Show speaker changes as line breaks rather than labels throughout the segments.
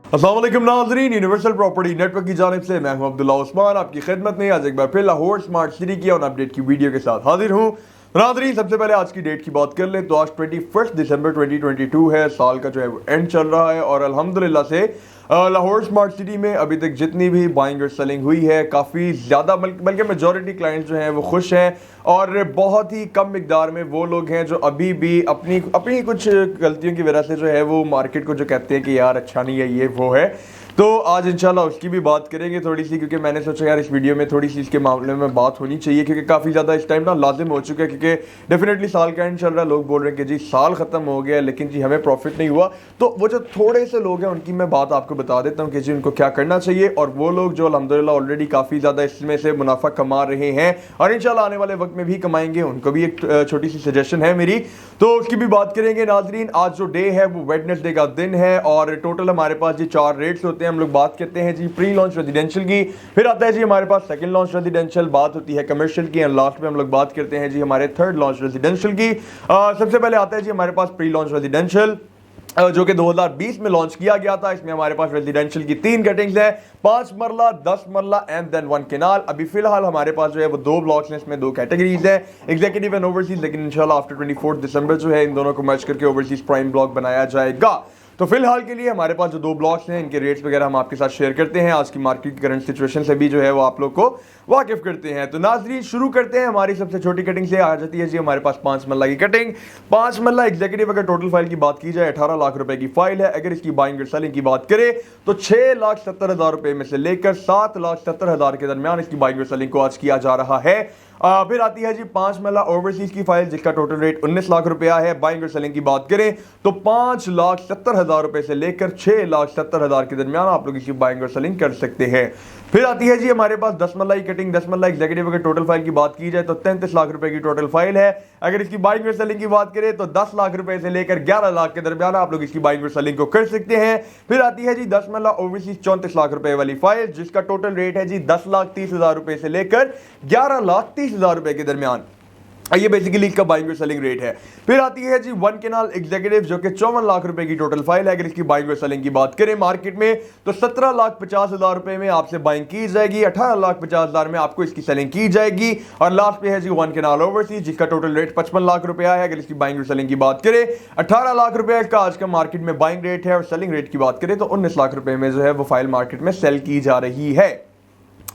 अस्सलाम वालेकुम नाज़रीन, यूनिवर्सल प्रॉपर्टी नेटवर्क की जानिब से मैं हूं अब्दुल्ला उस्मान आपकी खिदमत में आज एक बार फिर लाहौर स्मार्ट सिटी की ऑन अपडेट की वीडियो के साथ हाजिर हूं। नाज़रीन, सबसे पहले आज की डेट की बात कर लें तो आज 21 दिसंबर 2022 है। साल का जो है वो एंड चल रहा है और अल्हम्दुलिल्लाह से लाहौर स्मार्ट सिटी में अभी तक जितनी भी बाइंग और सेलिंग हुई है काफ़ी ज़्यादा बल्कि मेजॉरिटी क्लाइंट्स जो हैं वो खुश हैं और बहुत ही कम मिकदार में वो लोग हैं जो अभी भी अपनी अपनी कुछ गलतियों की वजह से जो है वो मार्केट को जो कहते हैं कि यार अच्छा नहीं है, ये वो है। तो आज इंशाल्लाह उसकी भी बात करेंगे थोड़ी सी, क्योंकि मैंने सोचा यार इस वीडियो में थोड़ी सी इसके मामले में बात होनी चाहिए, क्योंकि काफ़ी ज़्यादा इस टाइम ना लाजिम हो चुका है, क्योंकि डेफिनेटली साल का एंड चल रहा है। लोग बोल रहे हैं कि जी साल ख़त्म हो गया लेकिन जी हमें प्रॉफिट नहीं हुआ। तो वो जो थोड़े से लोग हैं उनकी मैं बात आपको बता देता हूँ कि जी उनको क्या करना चाहिए, और वो लोग जो अल्हम्दुलिल्लाह ऑलरेडी काफ़ी ज़्यादा इसमें से मुनाफा कमा रहे हैं और इंशाल्लाह आने वाले वक्त में भी कमाएंगे, उनको भी एक छोटी सी सजेशन है मेरी, तो उसकी भी बात करेंगे। नाजरीन, आज जो डे है वो वेडनेसडे का दिन है और टोटल हमारे पास जी 4 रेट्स होते हैं। हम लोग बात करते हैं जी प्री लॉन्च रेजिडेंशियल की, फिर आता है जी हमारे पास सेकंड लॉन्च रेजिडेंशियल, बात होती है कमर्शियल की, एंड लास्ट में हम लोग बात करते हैं जी हमारे थर्ड लॉन्च रेजिडेंशियल की। सबसे पहले आता है जी हमारे पास प्री लॉन्च रेजिडेंशियल जो कि 2020 में लॉन्च किया गया था। इसमें हमारे पास रेजिडेंशियल की 3 कटिंग्स है, 5 मरला, 10 मरला एंड देन 1 केनाल। अभी फिलहाल हमारे पास जो है वो 2 ब्लॉक्स हैं, इसमें 2 कैटेगरीज है, एग्जीक्यूटिव एंड ओवरसीज, लेकिन इंशाल्लाह आफ्टर 24 दिसंबर जो है इन दोनों को मर्ज करके ओवरसीज प्राइम ब्लॉक बनाया जाएगा। तो फिलहाल के लिए हमारे पास जो 2 ब्लॉक्स हैं इनके रेट्स वगैरह हम आपके साथ शेयर करते हैं, आज की मार्केट की करंट सिचुएशन से भी जो है वो आप लोग को वाकिफ करते हैं। तो नाजरीन शुरू करते हैं हमारी सबसे छोटी कटिंग से। आ जाती है जी हमारे पास 5 मल्ला की कटिंग। 5 मल्ला एग्जीक्यूटिव अगर टोटल फाइल की बात की जाए 18 लाख रुपए की फाइल है। अगर इसकी बाइंग और सेलिंग की बात करें तो 6,70,000 रुपए में से लेकर 7,70,000 के दरमियान इसकी बाइंग और सेलिंग को आज किया जा रहा है। फिर आती है जी 5 मल्ला ओवरसीज की फाइल जिसका टोटल रेट 19 लाख रुपया है। बाइंग और सेलिंग की बात करें तो 5,70,000 रुपए से लेकर 6,70,000 के दरमियान आप लोग इसकी बाइंग और सेलिंग कर सकते हैं। फिर आती है जी हमारे पास 10 मल्ला की कटिंग। 10 मल्ला एग्जीक्यूटिव अगर टोटल फाइल की बात की जाए तो 33 लाख रुपए की टोटल फाइल है। अगर इसकी बाइंग और सेलिंग की बात करें तो 10 लाख रुपए से लेकर 11 लाख के दरमियान आप लोग इसकी बाइंग और सेलिंग को कर सकते हैं। फिर आती है जी 10 मल्ला ओवरसीज 34 लाख रुपए वाली फाइल जिसका टोटल रेट है जी 10,30,000 रुपए से लेकर 11,30,000 रुपए के दरमियान। ये बेसिकली इसका बाइंग और सेलिंग रेट है। फिर आती है जी 1 केनाल एग्जीक्यूटिव जो कि 54 लाख रुपए की टोटल फाइल है। अगर इसकी बाइंग और सेलिंग की बात करें मार्केट में तो 17,50,000 रुपए में आपसे बाइंग की जाएगी, 18,50,000 में आपको इसकी सेलिंग की जाएगी। और लास्ट पे है जी 1 केनाल ओवरसीज जिसका टोटल रेट 55 लाख रुपया है। अगर इसकी बाइंग और सेलिंग की बात करें 18 लाख रुपए इसका आज का मार्केट में बाइंग रेट है, और सेलिंग रेट की बात करें तो 19 लाख रुपए में जो है वो फाइल मार्केट में सेल की जा रही है।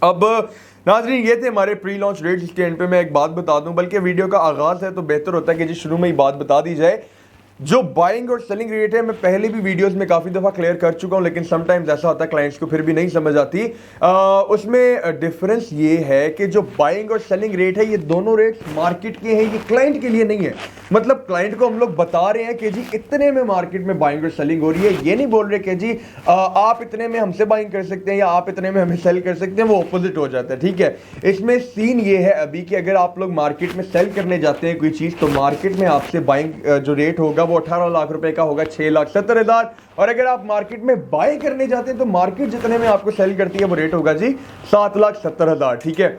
अब नाजरीन ये थे हमारे प्री लॉन्च रेट्स। इसके एंड पे मैं एक बात बता दूं, बल्कि वीडियो का आगाज है तो बेहतर होता है कि जी शुरू में ही बात बता दी जाए। जो बाइंग और सेलिंग रेट है मैं पहले भी वीडियोस में काफ़ी दफ़ा क्लियर कर चुका हूं, लेकिन समटाइम्स ऐसा होता है क्लाइंट्स को फिर भी नहीं समझ आती। उसमें डिफरेंस ये है कि जो बाइंग और सेलिंग रेट है ये दोनों रेट मार्केट के हैं, ये क्लाइंट के लिए नहीं है। मतलब क्लाइंट को हम लोग बता रहे हैं कि जी इतने में मार्केट में बाइंग और सेलिंग हो रही है, ये नहीं बोल रहे कि जी आप इतने में हमसे बाइंग कर सकते हैं या आप इतने में हमें सेल कर सकते हैं, वो अपोजिट हो जाता है। ठीक है, इसमें सीन ये है अभी कि अगर आप लोग मार्केट में सेल करने जाते हैं कोई चीज़ तो मार्केट में आपसे बाइंग जो रेट होगा वो 18 लाख रुपए का होगा, 6,70,000। और अगर आप मार्केट में बाय करने जाते हैं तो मार्केट जितने में आपको सेल करती है वो रेट होगा जी 7,70,000। ठीक है,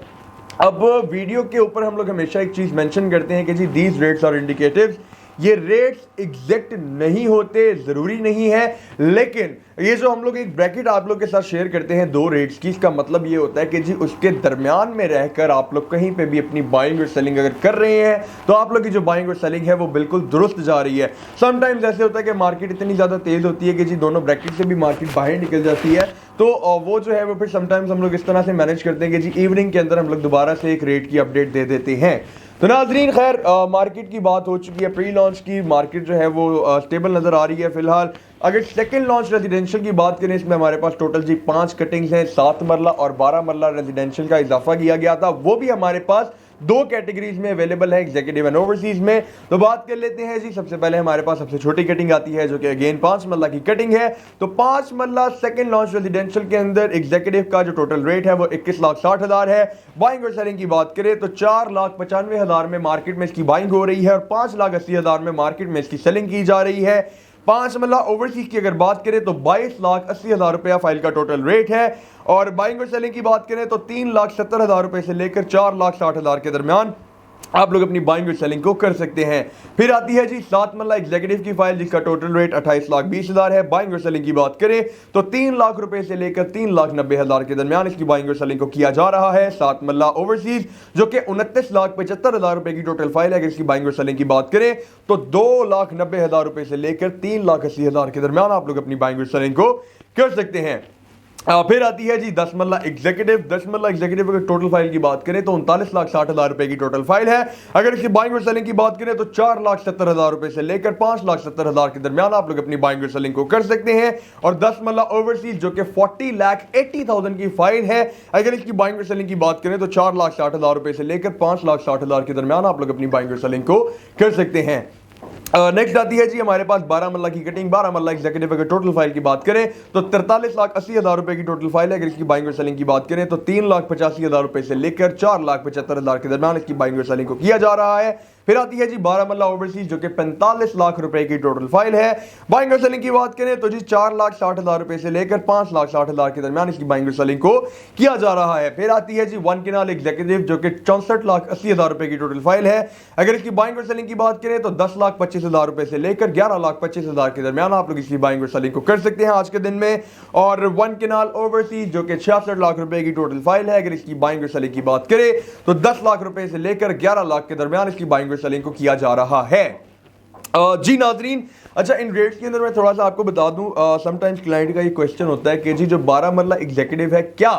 अब वीडियो के ऊपर हम लोग हमेशा एक चीज मेंशन करते हैं कि जी दीज रेट्स आर इंडिकेटिव्स। ये रेट्स एग्जैक्ट नहीं होते, जरूरी नहीं है, लेकिन ये जो हम लोग एक ब्रैकेट आप लोग के साथ शेयर करते हैं 2 रेट्स की, इसका मतलब ये होता है कि जी उसके दरमियान में रहकर आप लोग कहीं पे भी अपनी बाइंग और सेलिंग अगर कर रहे हैं तो आप लोग की जो बाइंग और सेलिंग है वो बिल्कुल दुरुस्त जा रही है। समटाइम्स ऐसे होता है कि मार्केट इतनी ज़्यादा तेज़ होती है कि जी दोनों ब्रैकेट से भी मार्केट बाहर निकल जाती है, तो वो जो है वो फिर समटाइम्स हम लोग इस तरह से मैनेज करते हैं कि जी इवनिंग के अंदर हम लोग दोबारा से एक रेट की अपडेट दे देते हैं। तो नाजरीन खैर मार्केट की बात हो चुकी है, प्री लॉन्च की मार्केट जो है वो स्टेबल नज़र आ रही है फिलहाल। अगर सेकंड लॉन्च रेजिडेंशियल की बात करें इसमें हमारे पास टोटल जी 5 कटिंग्स हैं, 7 मरला और 12 मरला रेजिडेंशियल का इजाफा किया गया था, वो भी हमारे पास 2 कैटेगरीज में अवेलेबल है, एग्जीक्यूटिव एंड ओवरसीज में। तो बात कर लेते हैं जी, सबसे पहले हमारे पास सबसे छोटी कटिंग आती है जो कि अगेन 5 मरला की कटिंग है। तो 5 मरला सेकंड लॉन्च रेजिडेंशियल के अंदर एग्जीक्यूटिव का जो टोटल रेट है वो 21,60,000 है। बाइंग और सेलिंग की बात करें तो 4,95,000 में मार्केट में इसकी बाइंग हो रही है और 5,80,000 में मार्केट में इसकी सेलिंग की जा रही है। 5 मल्ला ओवरसीज की अगर बात करें तो 22,80,000 रुपया फाइल का टोटल रेट है, और बाइंग और सेलिंग की बात करें तो 3,70,000 रुपए से लेकर 4,60,000 के दरमियान आप लोग अपनी बाइंग और सेलिंग को कर सकते हैं। फिर आती है जी 7 मरला एग्जीक्यूटिव की फाइल, जिसका टोटल रेट 28,20,000 है। बाइंग और सेलिंग की बात करें तो 3 लाख रुपए से लेकर 3,90,000 के दरमियान इसकी बाइंग और सेलिंग को किया जा रहा है। 7 मरला ओवरसीज जो कि 29,75,000 रुपए की टोटल फाइल है। अगर इसकी बाइंग और सेलिंग की बात करें तो 2,90,000 रुपए से लेकर 3,80,000 के दरमियान आप लोग अपनी बाइंग और सेलिंग को कर सकते हैं। फिर आती है जी 10 मरला एग्जीक्यूटिव। 10 मरला एग्जीक्यूटिव अगर टोटल फाइल की बात करें तो 39,60,000 रुपए की टोटल फाइल है। अगर इसकी बाइंग और सेलिंग की बात करें तो 4,70,000 रुपए से लेकर 5,70,000 के दरमियान आप लोग अपनी बाइंग और सेलिंग को कर सकते हैं। और 10 मरला ओवरसीज जो कि 40,80,000 की फाइल है। अगर इसकी बाइंग और सेलिंग की बात करें तो 4,60,000 रुपए से लेकर 5,60,000 के दरमियान आप लोग अपनी बाइंग और सेलिंग को कर सकते हैं। नेक्स्ट आती है जी हमारे पास 12 मरला की कटिंग। 12 मरला एग्जीक्यूटिव अगर टोटल फाइल की बात करें तो 43,80,000 रुपए की टोटल फाइल है। अगर इसकी बाइंग और सेलिंग की बात करें तो 3,85,000 रुपए से लेकर 4,75,000 के दरमियान इसकी बाइंग और सेलिंग को किया जा रहा है। फिर आती है जी 12 मरला ओवरसीज जो कि 45 लाख रुपए की टोटल फाइल है। बाइंग और सेलिंग की बात करें तो जी 4,60,000 रुपए से लेकर 5,60,000 के दरमियान इसकी बाइंग और सेलिंग को किया जा रहा है। फिर आती है जी 1 केनाल एग्जीक्यूटिव जो कि 64,80,000 रुपए की टोटल फाइल है। अगर इसकी बाइंग और सेलिंग की बात करें तो 10,25,000 रुपए से लेकर 11,25,000 के दरमियान आप लोग इसकी बाइंग और सेलिंग को कर सकते हैं आज के दिन में। और 1 केनाल ओवरसीज जो कि 66 लाख रुपए की टोटल फाइल है। अगर इसकी बाइंग और सेलिंग की बात करें तो 10 लाख रुपए से लेकर 11 लाख के दरमियान इसकी बाइंग और सेलिंग को किया जा रहा है। जी नाजरीन, अच्छा इन रेट्स के अंदर मैं थोड़ा सा आपको बता दूं, समटाइम्स क्लाइंट का ये क्वेश्चन होता है कि जी जो 12 मरला एग्जीक्यूटिव है क्या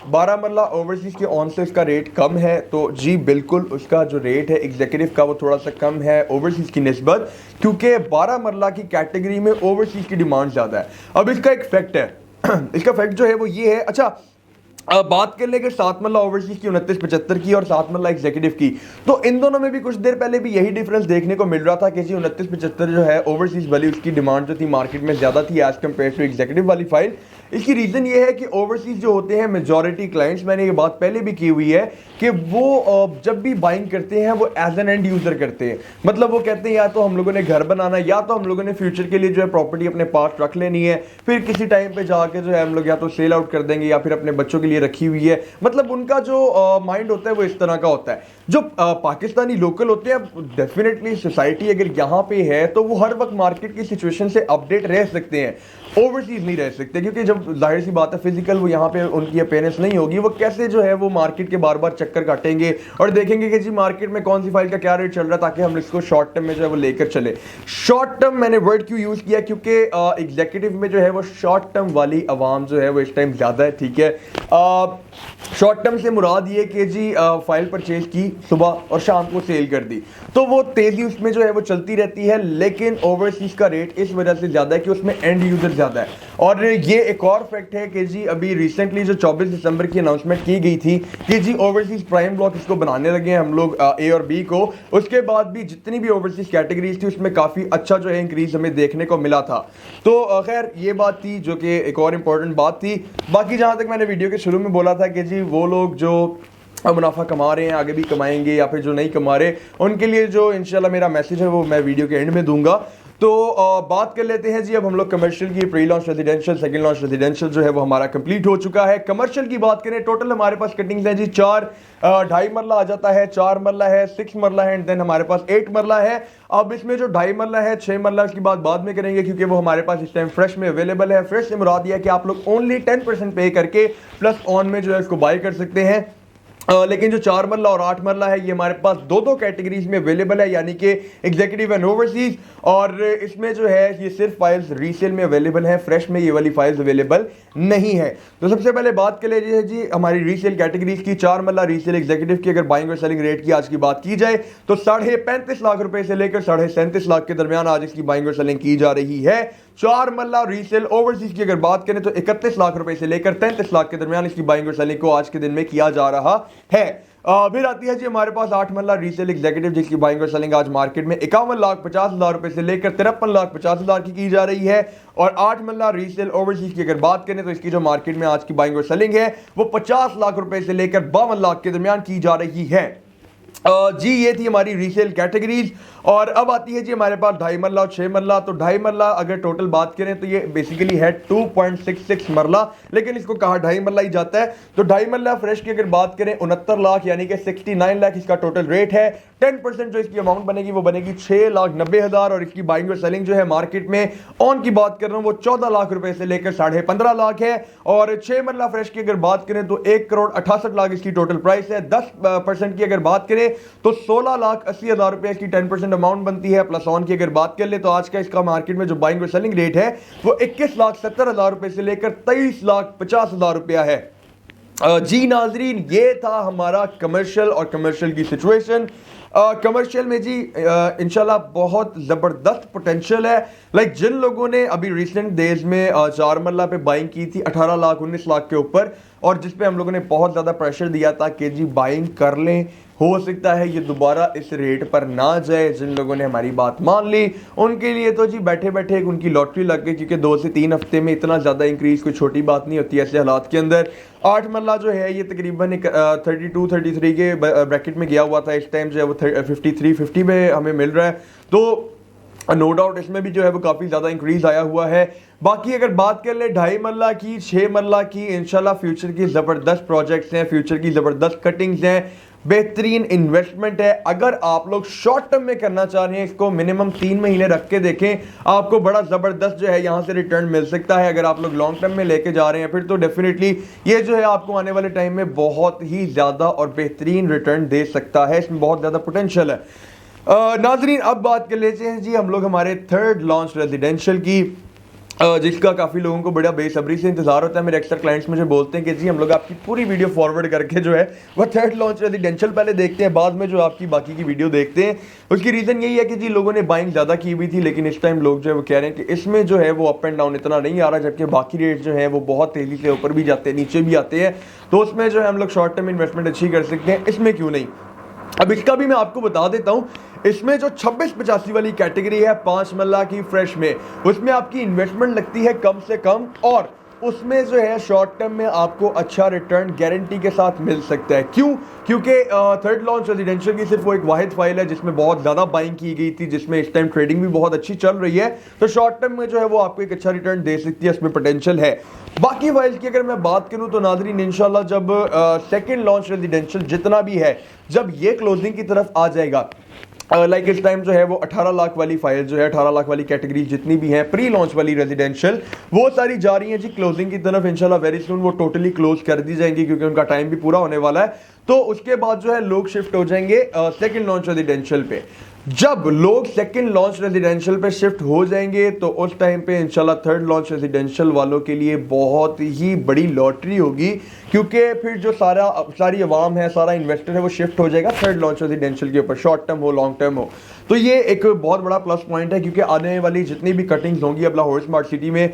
12 मरला ओवरसीज के ऑन से उसका रेट कम है? तो जी बिल्कुल, उसका जो रेट है एग्जीक्यूटिव का वो थोड़ा सा कम है ओवरसीज की निस्बत, क्योंकि 12 मरला की कैटेगरी में ओवरसीज की डिमांड ज़्यादा है। अब इसका एक फैक्ट है इसका फैक्ट जो है वो ये है। अच्छा बात कर लेंगे 7 मरला ओवरसीज की 2975 की और 7 मरला एग्जीक्यूटिव की, तो इन दोनों में भी कुछ देर पहले भी यही डिफरेंस देखने को मिल रहा था कि जी 2975 जो है ओवरसीज वाली उसकी डिमांड जो थी मार्केट में ज़्यादा थी एज कम्पेयर टू एग्जीक्यूटिव वाली फाइल। इसकी रीज़न ये है कि ओवरसीज जो होते हैं मेजॉरिटी क्लाइंट्स, मैंने ये बात पहले भी की हुई है कि वो जब भी बाइंग करते हैं वो एज एन एंड यूज़र करते हैं। मतलब वो कहते हैं या तो हम लोगों ने घर बनाना है या तो हम लोगों ने फ्यूचर के लिए जो है प्रॉपर्टी अपने पास रख लेनी है, फिर किसी टाइम पे जाके जो है हम लोग या तो सेल आउट कर देंगे या फिर अपने बच्चों के लिए रखी हुई है। मतलब उनका जो माइंड होता है वो इस तरह का होता है। जो पाकिस्तानी लोकल होते हैं, डेफिनेटली सोसाइटी अगर यहाँ पे है तो वो हर वक्त मार्केट की सिचुएशन से अपडेट रह सकते हैं, ओवरसीज नहीं रह सकते, क्योंकि जब जाहिर सी बात है फिजिकल वो यहाँ पे उनकी अपेयरेंस नहीं होगी, वो कैसे जो है वो मार्केट के बार बार चक्कर काटेंगे और देखेंगे कि जी मार्केट में कौन सी फाइल का क्या रेट चल रहा है, ताकि हम इसको शॉर्ट टर्म में जो है वो लेकर चले। शॉर्ट टर्म मैंने वर्ड क्यों यूज किया, क्योंकि एग्जीक्यूटिव में जो है वो शॉर्ट टर्म वाली आवाम जो है वो इस टाइम ज्यादा है। ठीक है, शॉर्ट टर्म से मुराद ये कि जी फाइल परचेज की सुबह और शाम को सेल कर दी, तो वो तेजी उसमें जो है वो चलती रहती है। लेकिन ओवरसीज का रेट इस वजह से ज्यादा है कि उसमें एंड यूजर ज्यादा है। और ये एक और फैक्ट है कि जी अभी रिसेंटली जो 24 दिसंबर की अनाउंसमेंट की गई थी कि जी ओवरसीज प्राइम ब्लॉक इसको बनाने लगे हैं हम लोग ए और बी को, उसके बाद भी जितनी भी ओवरसीज कैटेगरीज थी उसमें काफी अच्छा जो है इंक्रीज हमें देखने को मिला था। तो खैर ये बात थी जो कि एक और इंपॉर्टेंट बात थी। बाकी जहां तक मैंने वीडियो के शुरू में बोला था कि जी वो लोग जो मुनाफा कमा रहे हैं आगे भी कमाएंगे या फिर जो नहीं कमा रहे उनके लिए जो इंशाल्लाह मेरा मैसेज है वो मैं वीडियो के एंड में दूंगा। तो बात कर लेते हैं जी अब हम लोग कमर्शियल की। Pre launch residential, second launch residential जो है वो हमारा कंप्लीट हो चुका है। कमर्शियल की बात करें टोटल हमारे पास कटिंग्स हैं जी 4, 2.5 मरला आ जाता है, 4 मरला है, 6 मरला है एंड देन हमारे पास 8 मरला है। अब इसमें जो 2.5 मरला है, 6 मरला की बात बाद में करेंगे क्योंकि वो हमारे पास इस टाइम फ्रेश में अवेलेबल है। फ्रेश से मुराद यह है कि आप लोग ओनली 10% पे करके प्लस ऑन में जो है इसको बाय कर सकते हैं। लेकिन जो 4 मरला और 8 मरला है ये हमारे पास दो कैटेगरीज में अवेलेबल है, यानी कि एग्जीक्यूटिव एंड ओवरसीज। और इसमें जो है ये सिर्फ फाइल्स रीसेल में अवेलेबल है, फ्रेश में ये वाली फाइल्स अवेलेबल नहीं है। तो सबसे पहले बात कर लीजिए जी हमारी रीसेल कैटेगरीज की। 4 मरला रीसेल एग्जीक्यूटिव की अगर बाइंग और सेलिंग रेट की आज की बात की जाए तो 35.5 लाख रुपए से लेकर 37.5 लाख के दरमियान आज इसकी बाइंग और सेलिंग की जा रही है। 4 मरला रीसेल ओवरसीज की अगर बात करें तो 31 लाख रुपए से लेकर 33 लाख के दरमियान इसकी बाइंग और सेलिंग को आज के दिन में किया जा रहा है। फिर आती है जी हमारे पास 8 मरला रीसेल एग्जीक्यूटिव जिसकी बाइंग और सेलिंग आज मार्केट में 51,50,000 रुपए से लेकर 53,50,000 की जा रही है। और 8 मरला रीसेल ओवरसीज की अगर बात करें तो इसकी जो मार्केट में आज की बाइंग और सेलिंग है वो 50 लाख रुपए से लेकर 52 लाख के दरमियान की जा रही है। जी ये थी हमारी रीसेल कैटेगरीज। और अब आती है जी हमारे पास 2.5 मरला और 6 मरला। तो 2.5 मरला अगर टोटल बात करें तो ये बेसिकली है 2.66 मरला, लेकिन इसको कहा 2.5 मरला ही जाता है। तो 2.5 मरला फ्रेश की अगर बात करें 69 लाख यानी कि 69 लाख इसका टोटल रेट है। 10% जो इसकी अमाउंट बनेगी वो बनेगी 6,90,000 और इसकी बाइंग और सेलिंग जो है मार्केट में ऑन की बात कर रहा हूँ वो 14 लाख रुपए से लेकर 15.5 लाख है। और 6 मरला फ्रेश की अगर बात करें तो 1,68,00,000 इसकी टोटल प्राइस है। 10% की अगर बात करें तो 16,80,000 रुपए इसकी 10% अमाउंट बनती है। प्लस ऑन की अगर बात कर ले तो आज का इसका मार्केट में जो बाइंग और सेलिंग रेट है वो 21,70,000 रुपए से लेकर 23,50,000 रुपया है। जी नाजरीन, ये था हमारा कमर्शियल और कमर्शियल की सिचुएशन। कमर्शियल में जी इंशाल्लाह बहुत ज़बरदस्त पोटेंशियल है। लाइक जिन लोगों ने अभी रिसेंट डेज में 4 मरला पे बाइंग की थी 18 लाख 19 लाख के ऊपर, और जिस पे हम लोगों ने बहुत ज़्यादा प्रेशर दिया था कि जी बाइंग कर लें, हो सकता है ये दोबारा इस रेट पर ना जाए। जिन लोगों ने हमारी बात मान ली उनके लिए तो जी बैठे बैठे उनकी लॉटरी लग गई, क्योंकि 2 से 3 हफ्ते में इतना ज़्यादा इंक्रीज कोई छोटी बात नहीं होती ऐसे हालात के अंदर। 8 मरला जो है ये तकरीबन 32-33 के ब्रैकेट में गया हुआ था। इस टाइम जो है वो 53-50 में हमें मिल रहा है। तो नो डाउट इसमें भी जो है वो काफ़ी ज़्यादा इंक्रीज आया हुआ है। बाकी अगर बात कर ले 2.5 मरला की, 6 मरला की, इंशाल्लाह फ्यूचर की ज़बरदस्त प्रोजेक्ट्स हैं, फ्यूचर की ज़बरदस्त कटिंग्स हैं, बेहतरीन इन्वेस्टमेंट है। अगर आप लोग शॉर्ट टर्म में करना चाह रहे हैं, इसको मिनिमम 3 महीने रख के देखें, आपको बड़ा ज़बरदस्त जो है यहाँ से रिटर्न मिल सकता है। अगर आप लोग लॉन्ग टर्म में लेके जा रहे हैं फिर तो डेफिनेटली ये जो है आपको आने वाले टाइम में बहुत ही ज़्यादा और बेहतरीन रिटर्न दे सकता है। इसमें बहुत ज़्यादा पोटेंशियल है। नाजरीन अब बात कर लेते हैं जी हम लोग हमारे थर्ड लॉन्च रेजिडेंशियल की, जिसका काफ़ी लोगों को बड़ा बेसब्री से इंतजार होता है। मेरे अक्सर क्लाइंट्स मुझे बोलते हैं कि जी हम लोग आपकी पूरी वीडियो फॉरवर्ड करके जो है वह थर्ड लॉन्च रेजिडेंशियल पहले देखते हैं, बाद में जो आपकी बाकी की वीडियो देखते हैं। उसकी रीज़न यही है कि जी लोगों ने बाइंग ज़्यादा की हुई थी, लेकिन इस टाइम लोग जो है वो कह रहे हैं कि इसमें जो है वो अप एंड डाउन इतना नहीं आ रहा, जबकि बाकी रेट जो है वो बहुत तेज़ी से ऊपर भी जाते हैं नीचे भी आते हैं। तो उसमें जो है हम लोग शॉर्ट टर्म इन्वेस्टमेंट अच्छी कर सकते हैं, इसमें क्यों नहीं। अब इसका भी मैं आपको बता देता हूं, इसमें जो 26-85 वाली कैटेगरी है 5 मरला की फ्रेश में, उसमें आपकी इन्वेस्टमेंट लगती है कम से कम, और उसमें जो है शॉर्ट टर्म में आपको अच्छा रिटर्न गारंटी के साथ मिल सकता है। क्यों? क्योंकि थर्ड लॉन्च रेजिडेंशियल की सिर्फ वो एक वाहिद फाइल है जिसमें बहुत ज़्यादा बाइंग की गई थी, जिसमें इस टाइम ट्रेडिंग भी बहुत अच्छी चल रही है। तो शॉर्ट टर्म में जो है वो आपको एक अच्छा रिटर्न दे सकती है, इसमें पोटेंशियल है। बाकी फाइल्स की अगर मैं बात करूं तो नाजरीन इंशाल्लाह जब सेकेंड लॉन्च रेजिडेंशियल जितना भी है, जब ये क्लोजिंग की तरफ आ जाएगा, लाइक इस टाइम जो है वो 18 लाख वाली फाइल जो है 18 लाख वाली कैटेगरी जितनी भी हैं प्री लॉन्च वाली रेजिडेंशियल, वो सारी जा रही हैं जी क्लोजिंग की तरफ। इंशाल्लाह वेरी सून वो टोटली क्लोज कर दी जाएंगी, क्योंकि उनका टाइम भी पूरा होने वाला है। तो उसके बाद जो है लोग शिफ्ट हो जाएंगे सेकंड लॉन्च रेजिडेंशियल पे। जब लोग सेकंड लॉन्च रेजिडेंशियल पे शिफ्ट हो जाएंगे तो उस टाइम पे इंशाल्लाह थर्ड लॉन्च रेजिडेंशियल वालों के लिए बहुत ही बड़ी लॉटरी होगी, क्योंकि फिर जो सारी अवाम है, सारा इन्वेस्टर है, वो शिफ्ट हो जाएगा थर्ड लॉन्च रेजिडेंशियल के ऊपर, शॉर्ट टर्म हो लॉन्ग टर्म हो। तो ये एक बहुत बड़ा प्लस पॉइंट है, क्योंकि आने वाली जितनी भी कटिंग्स होंगी अब लाहौर स्मार्ट सिटी में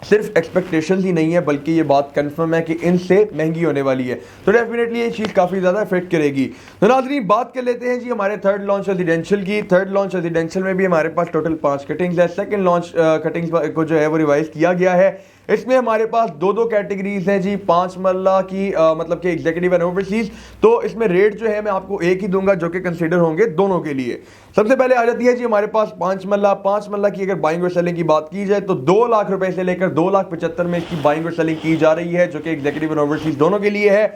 सिर्फ एक्सपेक्टेशन ही नहीं है, बल्कि ये बात कंफर्म है कि इनसे महंगी होने वाली है। तो डेफिनेटली ये चीज़ काफ़ी ज़्यादा इफेक्ट करेगी। तो नाज़रीन बात कर लेते हैं जी हमारे थर्ड लॉन्च रेजिडेंशियल की। थर्ड लॉन्च रेजिडेंशियल में भी हमारे पास टोटल 5 कटिंग्स है। सेकंड लॉन्च कटिंग्स को जो है वो रिवाइज किया गया है। इसमें हमारे पास दो कैटेगरीज हैं जी, 5 मरला की मतलब कि एग्जीक्यूटिव एंड ओवरसीज। तो इसमें रेट जो है मैं आपको एक ही दूंगा जो कि कंसीडर होंगे दोनों के लिए। सबसे पहले आ जाती है जी हमारे पास 5 मरला। 5 मरला की अगर बाइंग और सेलिंग की बात की जाए तो 2 लाख रुपए से लेकर 2,75,000 में इसकी बाइंग और सेलिंग की जा रही है, जो कि एग्जीक्यूटिव एंड ओवरसीज दोनों के लिए है।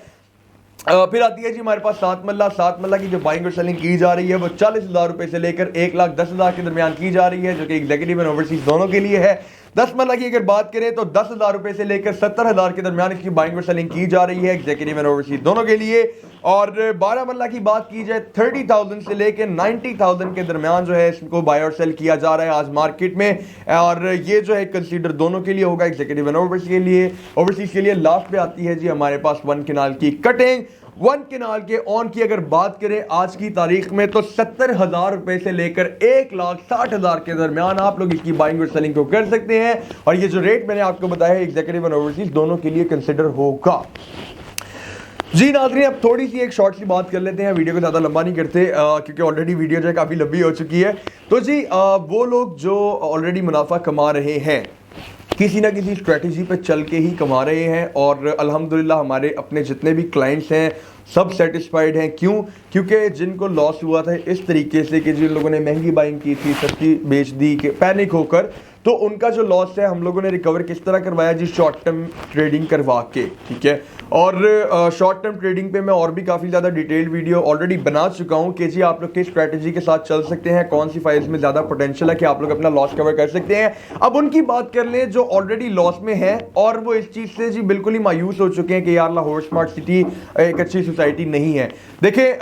फिर आती है जी हमारे पास 7 मरला। 7 मरला की जो बाइंग और सेलिंग की जा रही है वो 40,000 रुपए से लेकर 1,10,000 के दरमियान की जा रही है, जो कि एग्जीक्यूटिव एंड ओवरसीज दोनों के लिए है। 10 मरला की अगर बात करें तो 10,000 रुपए से लेकर 70,000 के दरमियान इसकी बाइंग और सेलिंग की जा रही है, एग्जीक्यूटिव एंड ओवरसीज दोनों के लिए। और 12 मरला की बात की जाए 30,000 से लेकर 90,000 के दरमियान जो है इसको बाय और सेल किया जा रहा है आज मार्केट में, और ये जो है कंसीडर दोनों के लिए होगा, एग्जीक्यूटिव एंड ओवरसीज के लिए। लास्ट पे आती है जी हमारे पास 1 कनाल की कटिंग। 1 कनाल के ऑन की अगर बात करें आज की तारीख में तो 70,000 रुपए से लेकर 1,60,000 के दरमियान आप लोग इसकी बाइंग और सेलिंग को कर सकते हैं, और ये जो रेट मैंने आपको बताया है एग्जीक्यूटिव एंड ओवरसीज दोनों के लिए कंसिडर होगा। जी नाज़रीन अब थोड़ी सी एक शॉर्ट सी बात कर लेते हैं, वीडियो को ज़्यादा लंबा नहीं करते क्योंकि ऑलरेडी वीडियो जो है काफ़ी लंबी हो चुकी है। तो जी वो लोग जो ऑलरेडी मुनाफा कमा रहे हैं किसी ना किसी स्ट्रेटजी पे चल के ही कमा रहे हैं, और अल्हम्दुलिल्लाह हमारे अपने जितने भी क्लाइंट्स हैं सब सेटिस्फाइड हैं। क्यों? क्योंकि जिनको लॉस हुआ था इस तरीके से कि जिन लोगों ने महंगी बाइंग की थी, सस्ती बेच दी कि पैनिक होकर, तो उनका जो लॉस है हम लोगों ने रिकवर किस तरह करवाया जी? शॉर्ट टर्म ट्रेडिंग करवा के, ठीक है। और शॉर्ट टर्म ट्रेडिंग पे मैं और भी काफ़ी ज़्यादा डिटेल्ड वीडियो ऑलरेडी बना चुका हूँ कि जी आप लोग किस स्ट्रैटेजी के साथ चल सकते हैं, कौन सी फाइल्स में ज़्यादा पोटेंशियल है कि आप लोग अपना लॉस कवर कर सकते हैं। अब उनकी बात कर लें जो ऑलरेडी लॉस में है और वो इस चीज़ से जी बिल्कुल ही मायूस हो चुके हैं कि यार लाहौर स्मार्ट सिटी एक अच्छी सोसाइटी नहीं है। देखिए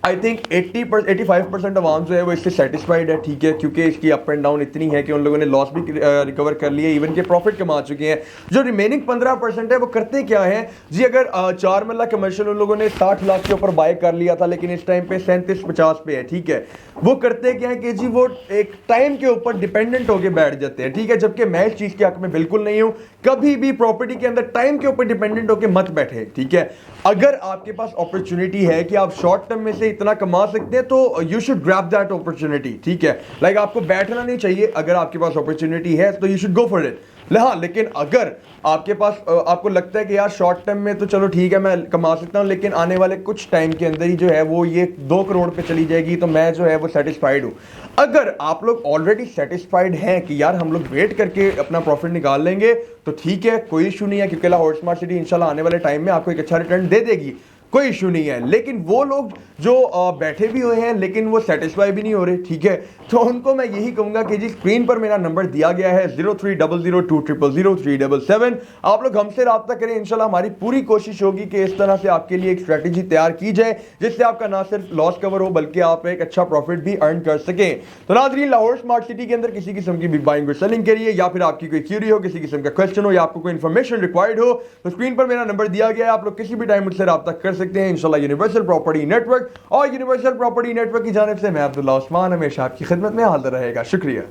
आई थिंक 85% अवाम जो है वो इससे सेटिस्फाइड है, ठीक है, क्योंकि इसकी अप एंड डाउन इतनी है कि उन लोगों ने लॉस भी रिकवर कर लिए, इवन के प्रॉफिट कमा चुके हैं। जो रिमेनिंग 15% है वो करते क्या है जी? अगर 4 मरला कमर्शियल उन लोगों ने 60 लाख के ऊपर बाय कर लिया था, लेकिन इस टाइम पे 37-50 पे है, ठीक है। वो करते क्या है कि जी वो एक टाइम के ऊपर डिपेंडेंट होकर बैठ जाते हैं, ठीक है, जबकि मैं इस चीज़ के हक में बिल्कुल नहीं हूँ। कभी भी प्रॉपर्टी के अंदर टाइम के ऊपर डिपेंडेंट होकर मत बैठे, ठीक है। अगर आपके पास अपॉर्चुनिटी है कि आप शॉर्ट टर्म में से इतना कमा सकते हैं तो you should grab that opportunity, ठीक है। लाइक आपको बैठना नहीं चाहिए, अगर आपके पास अपॉर्चुनिटी है तो you should go for it. हाँ, लेकिन अगर आपके पास आपको लगता है कि यार शॉर्ट टर्म में तो चलो ठीक है मैं कमा सकता हूं, लेकिन आने वाले कुछ टाइम के अंदर ही जो है वो ये 2 करोड़ पे चली जाएगी, तो मैं जो है वो सेटिस्फाइड हूं। अगर आप लोग ऑलरेडी सेटिस्फाइड हैं कि यार हम लोग वेट करके अपना प्रॉफिट निकाल लेंगे, तो ठीक है, कोई इशू नहीं है, क्योंकि लाहौर स्मार्ट सिटी इंशाल्लाह आने वाले टाइम में आपको एक अच्छा रिटर्न दे देगी, कोई इशू नहीं है। लेकिन वो लोग जो बैठे भी हुए हैं लेकिन वो सेटिस्फाई भी नहीं हो रहे, ठीक है, तो उनको मैं यही कहूंगा कि जी स्क्रीन पर मेरा नंबर दिया गया है 0300200377। आप लोग हमसे राब्ता करें, इंशाल्लाह हमारी पूरी कोशिश होगी कि इस तरह से आपके लिए एक स्ट्रेटेजी तैयार की जाए जिससे आपका ना सिर्फ लॉस कवर हो बल्कि आप एक अच्छा प्रॉफिट भी अर्न कर सकें। तो नाज़रीन, लाहौर स्मार्ट सिटी के अंदर किसी किस्म की भी बाइंग और सेलिंग के लिए, या फिर आपकी कोई क्यूरी हो, किसी किस्म का क्वेश्चन हो, या आपको कोई इन्फॉर्मेशन रिक्वायर्ड हो, तो स्क्रीन पर मेरा नंबर दिया गया है, आप लोग किसी भी टाइम मुझसे राब्ता कर सकते हैं। इंशाल्लाह यूनिवर्सल प्रॉपर्टी नेटवर्क और यूनिवर्सल प्रॉपर्टी नेटवर्क की जानिब से मैं अब्दुल्ला उस्मान हमेशा आपकी खिदमत में हाजिर रहेगा। शुक्रिया।